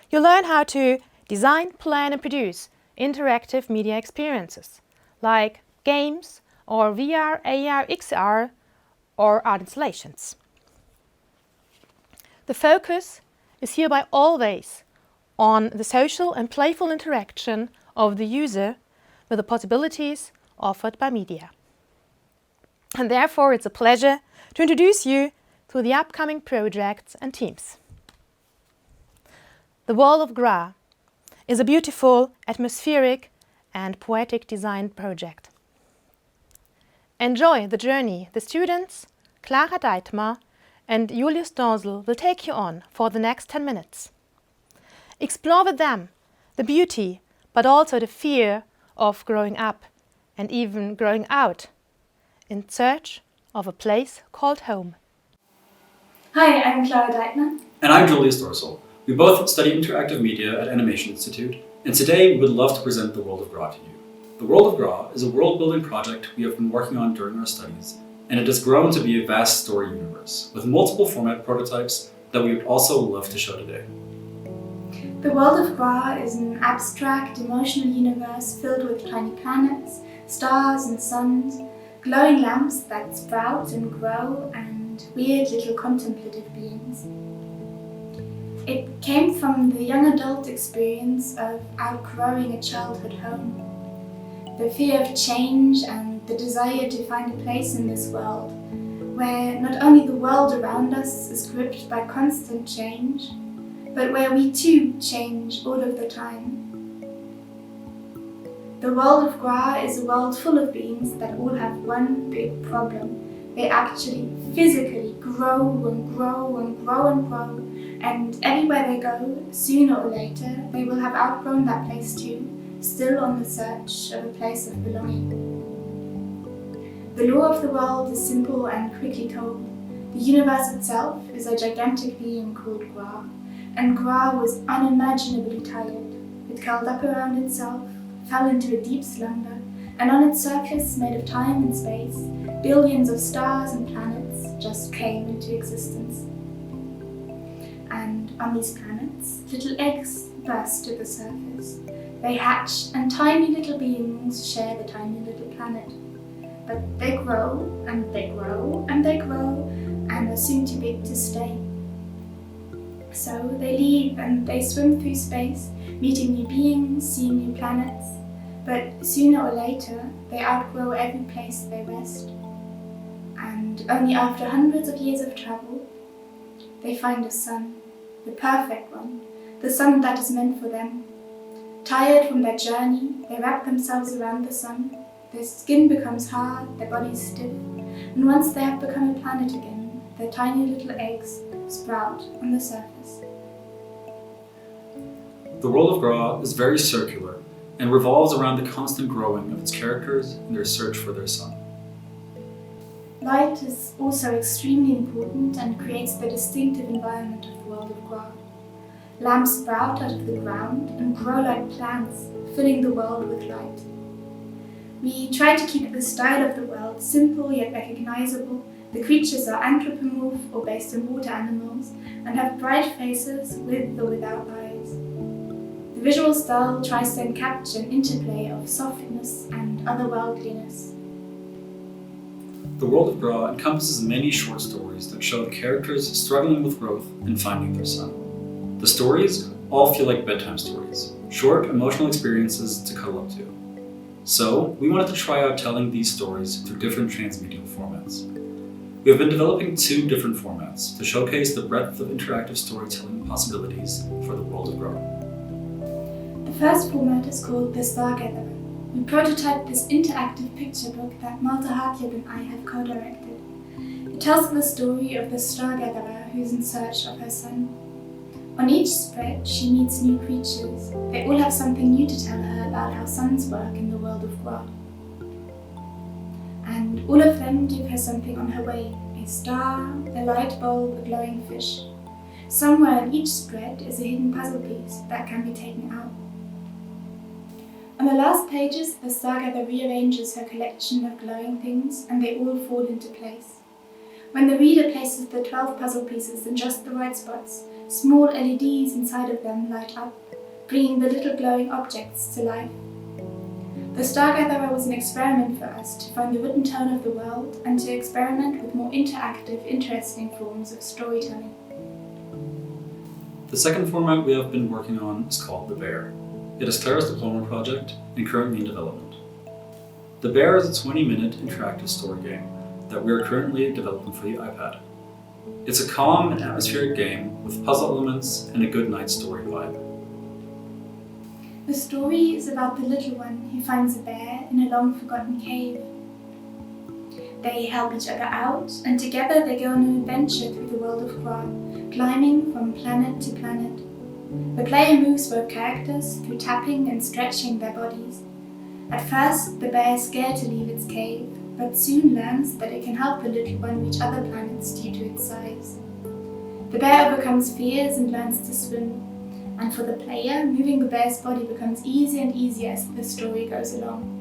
you learn how to design, plan and produce interactive media experiences, like games or VR, AR, XR or art installations. The focus is hereby always on the social and playful interaction of the user with the possibilities offered by media. And therefore it's a pleasure to introduce you to the upcoming projects and teams. The World of Gra is a beautiful, atmospheric and poetic design project. Enjoy the journey the students, Clara Deitmar and Julius Donsel will take you on for the next 10 minutes. Explore with them the beauty, but also the fear of growing up and even growing out in search of a place called home. Hi, I'm Clara Deitmar. And I'm Julius Dorsel. We both study interactive media at Animationsinstitut, and today we would love to present the World of Gra to you. The World of Gra is a world-building project we have been working on during our studies, and it has grown to be a vast story universe, with multiple format prototypes that we would also love to show today. The World of Gra is an abstract, emotional universe filled with tiny planets, stars and suns, glowing lamps that sprout and grow, and weird little contemplative beings. It came from the young adult experience of outgrowing a childhood home. The fear of change and the desire to find a place in this world where not only the world around us is gripped by constant change, but where we too change all of the time. The World of Gra is a world full of beings that all have one big problem. They actually physically grow and grow and grow and grow, and everywhere they go, sooner or later, they will have outgrown that place too, still on the search of a place of belonging. The law of the world is simple and quickly told. The universe itself is a gigantic being called Gra, and Gra was unimaginably tired. It curled up around itself, fell into a deep slumber, and on its surface, made of time and space, billions of stars and planets just came into existence. And on these planets, little eggs burst to the surface. They hatch, and tiny little beings share the tiny little planet. But they grow, and they grow, and they grow, and are soon too big to stay. So they leave and they swim through space, meeting new beings, seeing new planets. But sooner or later, they outgrow every place they rest. And only after hundreds of years of travel, they find a sun, the perfect one, the sun that is meant for them. Tired from their journey, they wrap themselves around the sun. Their skin becomes hard, their bodies stiff, and once they have become a planet again, their tiny little eggs sprout on the surface. The World of Gra is very circular and revolves around the constant growing of its characters in their search for their sun. Light is also extremely important and creates the distinctive environment of the World of Gra. Lamps sprout out of the ground and grow like plants, filling the world with light. We try to keep the style of the world simple yet recognizable. The creatures are anthropomorph or based on water animals and have bright faces with or without eyes. The visual style tries to capture an interplay of softness and otherworldliness. The World of Gra encompasses many short stories that show the characters struggling with growth and finding their sun. The stories all feel like bedtime stories, short emotional experiences to cuddle up to. So, we wanted to try out telling these stories through different transmedia formats. We have been developing 2 different formats to showcase the breadth of interactive storytelling possibilities for the World of Gra. The first format is called The Stargatherer. We prototyped this interactive picture book that Malte Hartjeb and I have co-directed. It tells the story of the Stargatherer who is in search of her sun. On each spread, she meets new creatures. They all have something new to tell her about how suns work in the World of Gra. And all of them give her something on her way: a star, a light bulb, a glowing fish. Somewhere in each spread is a hidden puzzle piece that can be taken out. On the last pages, the Stargatherer rearranges her collection of glowing things, and they all fall into place. When the reader places the 12 puzzle pieces in just the right spots, small LEDs inside of them light up, bringing the little glowing objects to life. The Stargatherer was an experiment for us to find the written tone of the world and to experiment with more interactive, interesting forms of storytelling. The second format we have been working on is called The Bear. It is Clara's diploma project and currently in development. The Bear is a 20-minute interactive story game that we are currently developing for the iPad. It's a calm and atmospheric game with puzzle elements and a good night story vibe. The story is about the little one who finds a bear in a long-forgotten cave. They help each other out, and together they go on an adventure through the World of Gra, climbing from planet to planet. The player moves both characters through tapping and stretching their bodies. At first, the bear is scared to leave its cave, but soon learns that it can help the little one reach other planets due to its size. The bear overcomes fears and learns to swim, and for the player, moving the bear's body becomes easier and easier as the story goes along.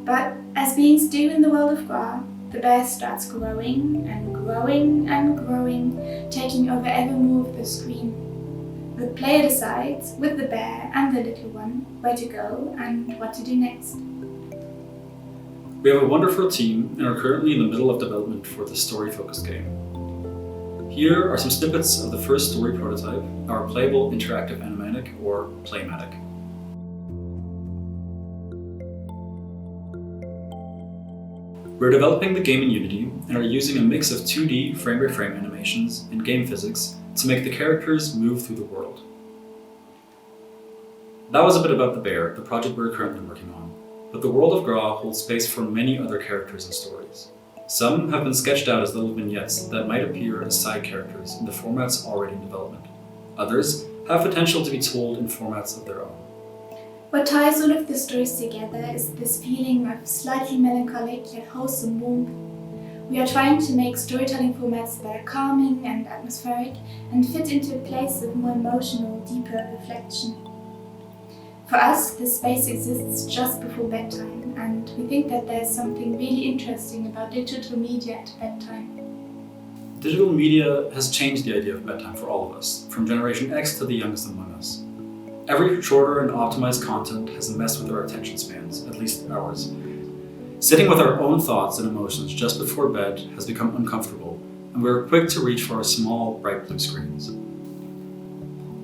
But as beings do in the World of Gra, the bear starts growing and growing and growing, taking over ever more of the screen. The player decides, with the bear and the little one, where to go and what to do next. We have a wonderful team and are currently in the middle of development for the story-focused game. Here are some snippets of the first story prototype, our playable interactive animatic or Playmatic. We're developing the game in Unity and are using a mix of 2D frame-by-frame animations and game physics to make the characters move through the world. That was a bit about the Bear, the project we're currently working on, but the World of Gra holds space for many other characters and stories. Some have been sketched out as little vignettes that might appear as side characters in the formats already in development. Others have potential to be told in formats of their own. What ties all of the stories together is this feeling of slightly melancholic yet wholesome warmth. We are trying to make storytelling formats that are calming and atmospheric and fit into a place of more emotional, deeper reflection. For us, this space exists just before bedtime, and we think that there's something really interesting about digital media at bedtime. Digital media has changed the idea of bedtime for all of us, from Generation X to the youngest among us. Every shorter and optimized content has messed with our attention spans, at least ours. Sitting with our own thoughts and emotions just before bed has become uncomfortable, and we are quick to reach for our small, bright blue screens.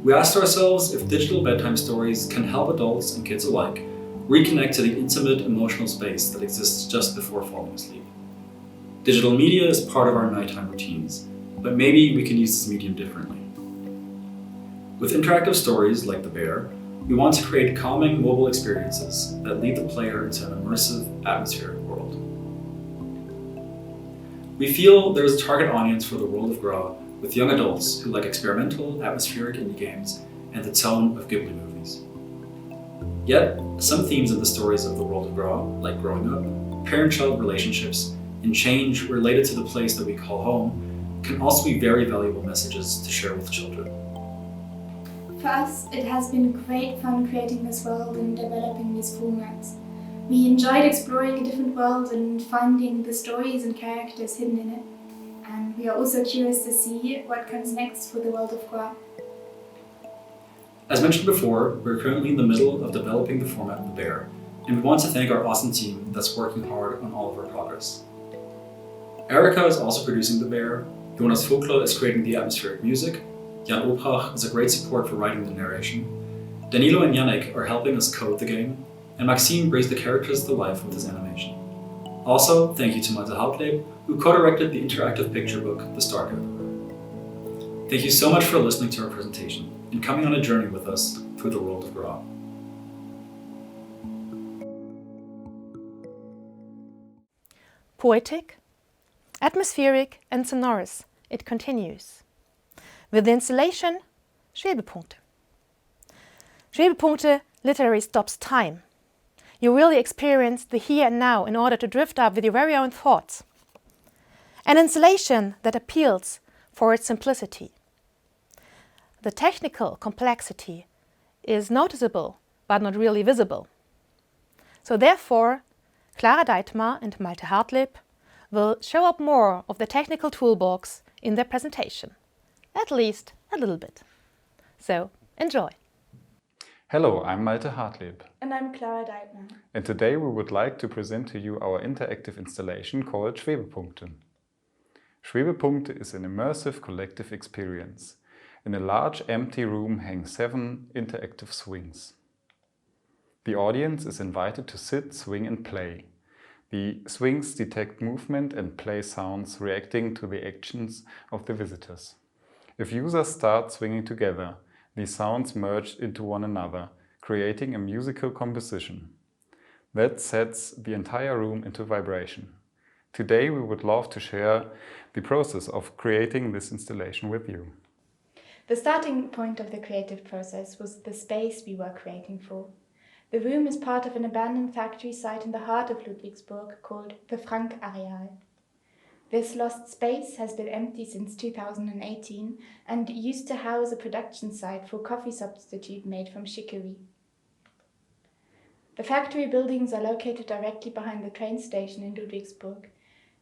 We asked ourselves if digital bedtime stories can help adults and kids alike reconnect to the intimate, emotional space that exists just before falling asleep. Digital media is part of our nighttime routines, but maybe we can use this medium differently. With interactive stories like The Bear, we want to create calming mobile experiences that lead the player into an immersive, atmospheric world. We feel there is a target audience for the World of Gra with young adults who like experimental, atmospheric indie games and the tone of Ghibli movies. Yet, some themes in the stories of the World of Gra, like growing up, parent-child relationships, and change related to the place that we call home, can also be very valuable messages to share with children. For us, it has been great fun creating this world and developing these formats. We enjoyed exploring a different world and finding the stories and characters hidden in it. And we are also curious to see what comes next for the World of Gra. As mentioned before, we're currently in the middle of developing the format of The Bear, and we want to thank our awesome team that's working hard on all of our progress. Erika is also producing The Bear, Jonas Vogler is creating the atmospheric music, Jan Oprach is a great support for writing the narration, Danilo and Yannick are helping us code the game, and Maxime brings the characters to life with his animation. Also, thank you to Malte Hartleb, who co-directed the interactive picture book, The Star Code. Thank you so much for listening to our presentation and coming on a journey with us through the World of Gra. Poetic, atmospheric and sonorous, it continues. With the installation, Schwebepunkte. Schwebepunkte literally stops time. You really experience the here and now in order to drift up with your very own thoughts. An installation that appeals for its simplicity. The technical complexity is noticeable but not really visible. So therefore, Clara Deitmar and Malte Hartleb will show up more of the technical toolbox in their presentation. At least a little bit. So, enjoy! Hello, I'm Malte Hartleb. And I'm Clara Deitmar. And today we would like to present to you our interactive installation called Schwebepunkte. Schwebepunkte is an immersive collective experience. In a large empty room hang 7 interactive swings. The audience is invited to sit, swing and play. The swings detect movement and play sounds reacting to the actions of the visitors. If users start swinging together, these sounds merge into one another, creating a musical composition. That sets the entire room into vibration. Today we would love to share the process of creating this installation with you. The starting point of the creative process was the space we were creating for. The room is part of an abandoned factory site in the heart of Ludwigsburg called the Frank Areal. This lost space has been empty since 2018 and used to house a production site for coffee substitute made from chicory. The factory buildings are located directly behind the train station in Ludwigsburg.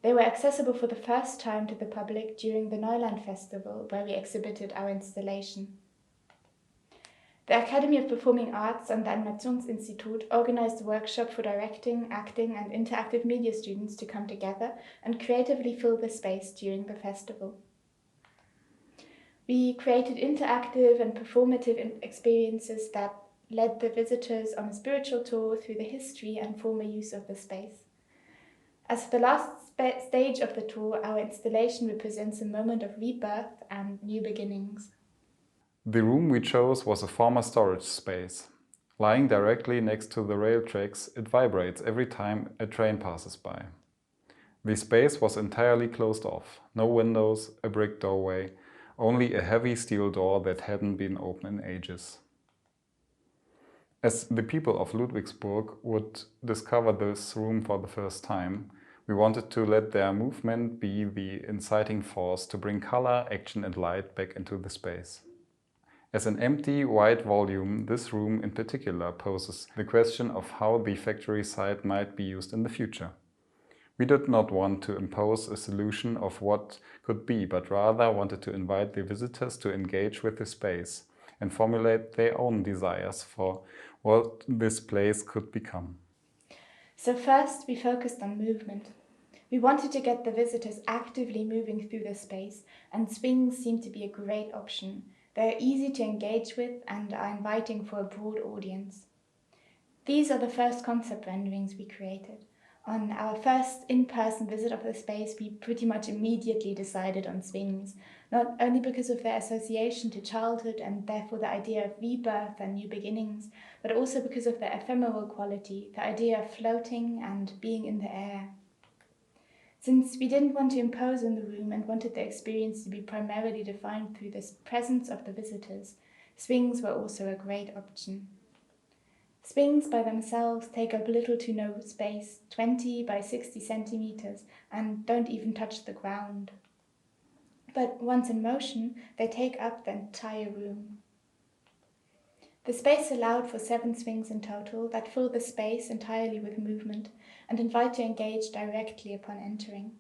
They were accessible for the first time to the public during the Neuland Festival, where we exhibited our installation. The Academy of Performing Arts and the Animationsinstitut organized a workshop for directing, acting and interactive media students to come together and creatively fill the space during the festival. We created interactive and performative experiences that led the visitors on a spiritual tour through the history and former use of the space. As the last stage of the tour, our installation represents a moment of rebirth and new beginnings. The room we chose was a former storage space. Lying directly next to the rail tracks, it vibrates every time a train passes by. The space was entirely closed off. No windows, a brick doorway, only a heavy steel door that hadn't been opened in ages. As the people of Ludwigsburg would discover this room for the first time, we wanted to let their movement be the inciting force to bring color, action and light back into the space. As an empty, white volume, this room in particular poses the question of how the factory site might be used in the future. We did not want to impose a solution of what could be, but rather wanted to invite the visitors to engage with the space and formulate their own desires for what this place could become. So first, we focused on movement. We wanted to get the visitors actively moving through the space, and swings seemed to be a great option. They are easy to engage with and are inviting for a broad audience. These are the first concept renderings we created. On our first in-person visit of the space, we pretty much immediately decided on swings, not only because of their association to childhood and therefore the idea of rebirth and new beginnings, but also because of their ephemeral quality, the idea of floating and being in the air. Since we didn't want to impose on the room and wanted the experience to be primarily defined through the presence of the visitors, swings were also a great option. Swings by themselves take up little to no space, 20 by 60 centimeters, and don't even touch the ground. But once in motion, they take up the entire room. The space allowed for 7 swings in total that fill the space entirely with movement and invite to engage directly upon entering.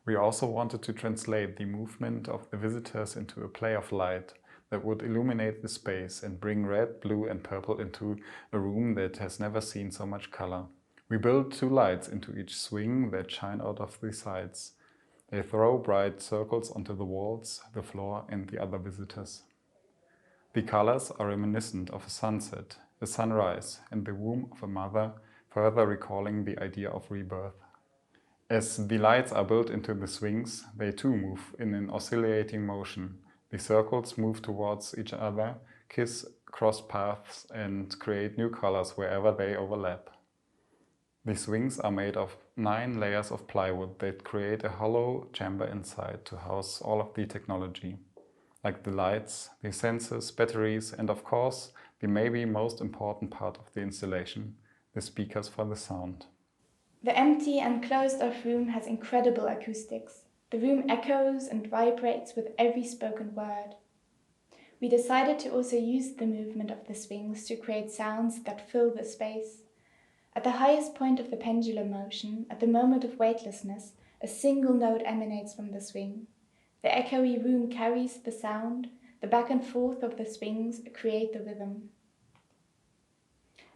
We also wanted to translate the movement of the visitors into a play of light that would illuminate the space and bring red, blue and purple into a room that has never seen so much color. We built 2 lights into each swing that shine out of the sides. They throw bright circles onto the walls, the floor and the other visitors. The colors are reminiscent of a sunset, a sunrise and the womb of a mother, further recalling the idea of rebirth. As the lights are built into the swings, they too move in an oscillating motion. The circles move towards each other, kiss, cross paths and create new colors wherever they overlap. The swings are made of 9 layers of plywood that create a hollow chamber inside to house all of the technology, like the lights, the sensors, batteries and of course the maybe most important part of the installation, the speakers for the sound. The empty and closed-off room has incredible acoustics. The room echoes and vibrates with every spoken word. We decided to also use the movement of the swings to create sounds that fill the space. At the highest point of the pendulum motion, at the moment of weightlessness, a single note emanates from the swing. The echoey room carries the sound, the back and forth of the swings create the rhythm.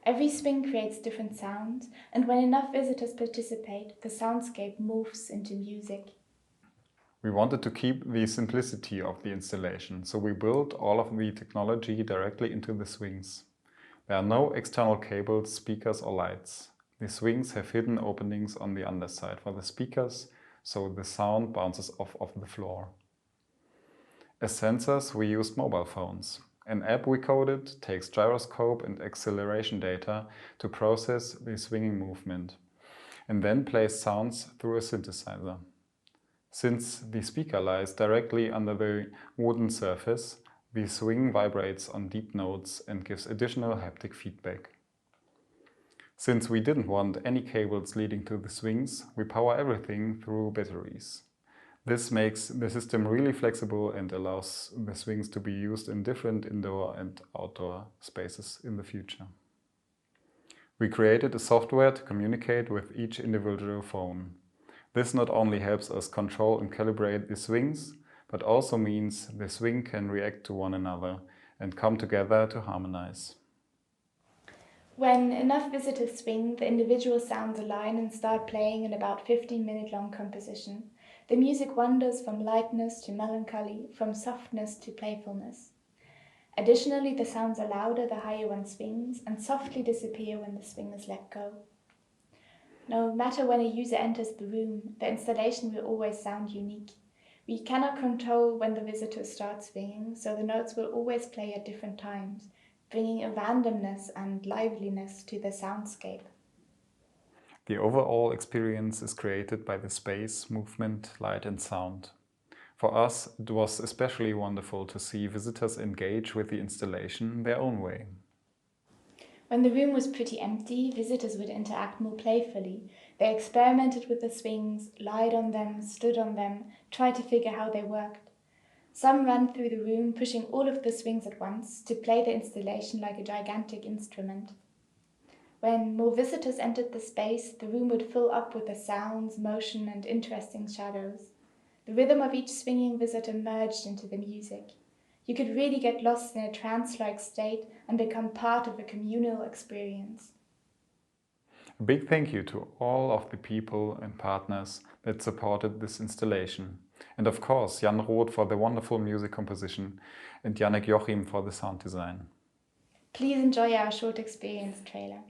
Every swing creates different sounds, and when enough visitors participate, the soundscape morphs into music. We wanted to keep the simplicity of the installation, so we built all of the technology directly into the swings. There are no external cables, speakers or lights. The swings have hidden openings on the underside for the speakers, so the sound bounces off of the floor. As sensors, we used mobile phones. An app we coded takes gyroscope and acceleration data to process the swinging movement, and then plays sounds through a synthesizer. Since the speaker lies directly under the wooden surface, the swing vibrates on deep notes and gives additional haptic feedback. Since we didn't want any cables leading to the swings, we power everything through batteries. This makes the system really flexible and allows the swings to be used in different indoor and outdoor spaces in the future. We created a software to communicate with each individual phone. This not only helps us control and calibrate the swings, but also means the swing can react to one another and come together to harmonize. When enough visitors swing, the individual sounds align and start playing in about 15-minute long composition. The music wanders from lightness to melancholy, from softness to playfulness. Additionally, the sounds are louder the higher one swings and softly disappear when the swing is let go. No matter when a user enters the room, the installation will always sound unique. We cannot control when the visitor starts singing, so the notes will always play at different times, bringing a randomness and liveliness to the soundscape. The overall experience is created by the space, movement, light and sound. For us, it was especially wonderful to see visitors engage with the installation their own way. When the room was pretty empty, visitors would interact more playfully. They experimented with the swings, lied on them, stood on them, tried to figure how they worked. Some ran through the room, pushing all of the swings at once to play the installation like a gigantic instrument. When more visitors entered the space, the room would fill up with the sounds, motion, and interesting shadows. The rhythm of each swinging visitor merged into the music. You could really get lost in a trance-like state and become part of a communal experience. A big thank you to all of the people and partners that supported this installation. And of course, Jan Roth for the wonderful music composition and Janek Joachim for the sound design. Please enjoy our short experience trailer.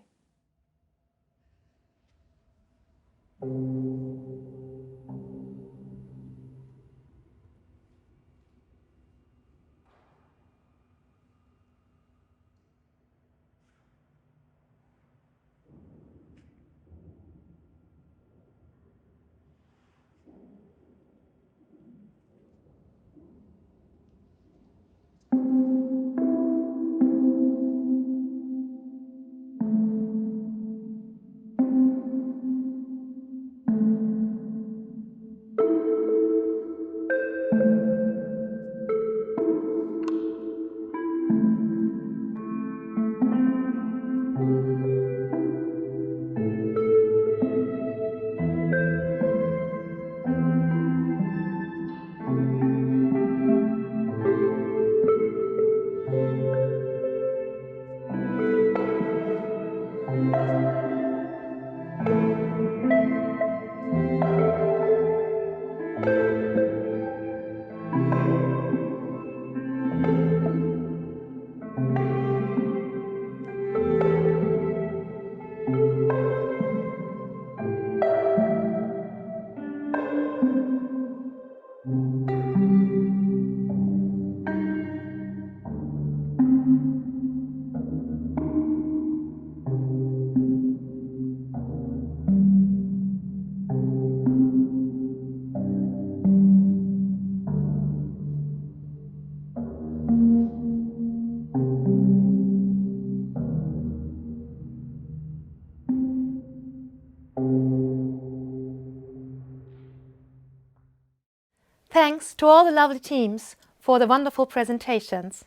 Thanks to all the lovely teams for the wonderful presentations.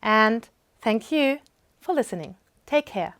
And thank you for listening. Take care.